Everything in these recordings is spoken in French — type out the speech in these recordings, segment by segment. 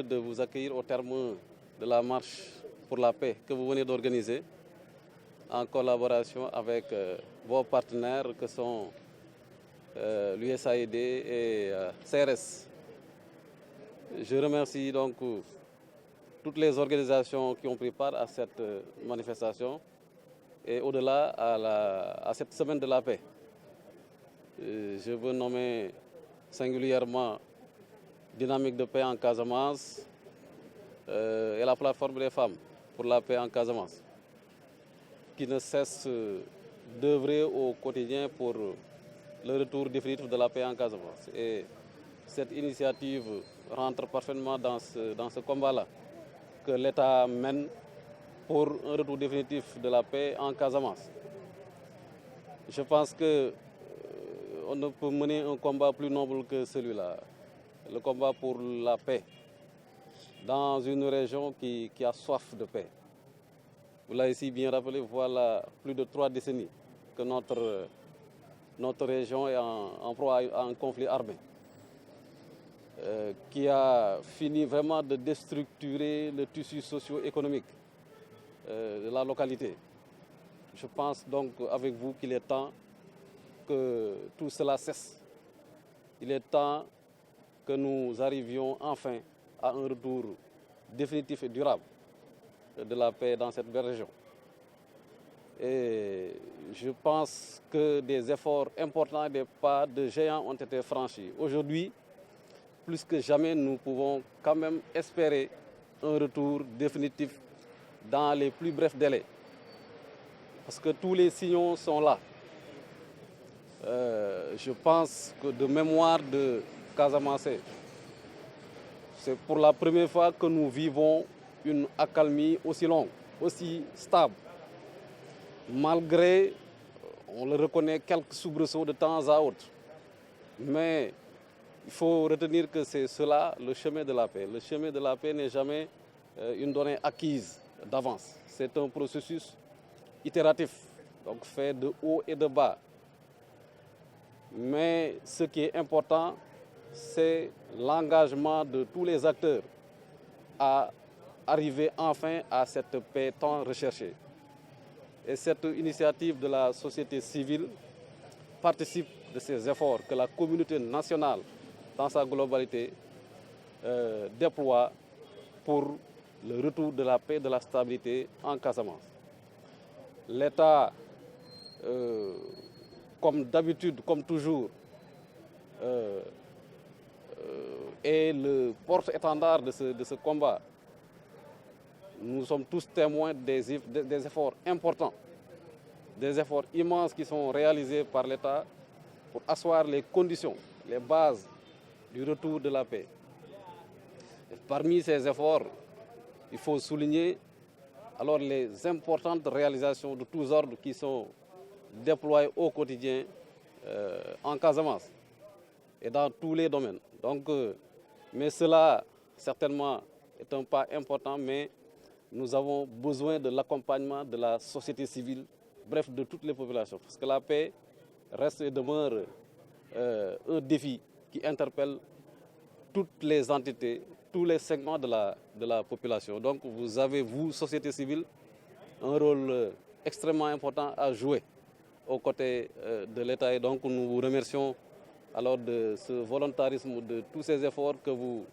de vous accueillir au terme de la marche pour la paix que vous venez d'organiser en collaboration avec vos partenaires que sont l'USAID et CRS. Je remercie donc toutes les organisations qui ont pris part à cette manifestation et au-delà à cette semaine de la paix. Je veux nommer singulièrement Dynamique de paix en Casamance et la plateforme des femmes pour la paix en Casamance, qui ne cesse d'œuvrer au quotidien pour le retour définitif de la paix en Casamance. Et cette initiative rentre parfaitement dans ce combat-là que l'État mène pour un retour définitif de la paix en Casamance. Je pense que on ne peut mener un combat plus noble que celui-là, le combat pour la paix dans une région qui a soif de paix. Vous l'avez si bien rappelé, voilà plus de 3 décennies que notre région est en proie à un conflit armé qui a fini vraiment de déstructurer le tissu socio-économique de la localité. Je pense donc avec vous qu'il est temps que tout cela cesse. Il est temps que nous arrivions enfin à un retour définitif et durable de la paix dans cette belle région. Et je pense que des efforts importants, des pas de géants ont été franchis. Aujourd'hui, plus que jamais, nous pouvons quand même espérer un retour définitif dans les plus brefs délais. Parce que tous les signaux sont là. Je pense que de mémoire de Casamance, c'est pour la première fois que nous vivons une accalmie aussi longue, aussi stable. Malgré, on le reconnaît, quelques soubresauts de temps à autre. Mais il faut retenir que c'est cela le chemin de la paix. Le chemin de la paix n'est jamais une donnée acquise d'avance. C'est un processus itératif, donc fait de haut et de bas. Mais ce qui est important, c'est l'engagement de tous les acteurs à arriver enfin à cette paix tant recherchée. Et cette initiative de la société civile participe de ces efforts que la communauté nationale, dans sa globalité, déploie pour le retour de la paix et de la stabilité en Casamance. L'État, comme d'habitude, comme toujours, est le porte-étendard de ce combat. Nous sommes tous témoins des efforts importants, des efforts immenses qui sont réalisés par l'État pour asseoir les conditions, les bases du retour de la paix. Et parmi ces efforts, il faut souligner alors les importantes réalisations de tous ordres qui sont déployées au quotidien en Casamance et dans tous les domaines. Donc, mais cela, certainement, est un pas important, mais nous avons besoin de l'accompagnement de la société civile, bref, de toutes les populations. Parce que la paix reste et demeure un défi qui interpelle toutes les entités, tous les segments de la population. Donc vous avez, vous, société civile, un rôle extrêmement important à jouer aux côtés de l'État. Et donc nous vous remercions alors de ce volontarisme, de tous ces efforts que vous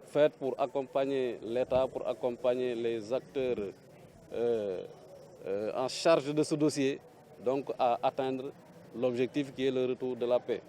faites pour accompagner l'État, pour accompagner les acteurs en charge de ce dossier, donc à atteindre l'objectif qui est le retour de la paix.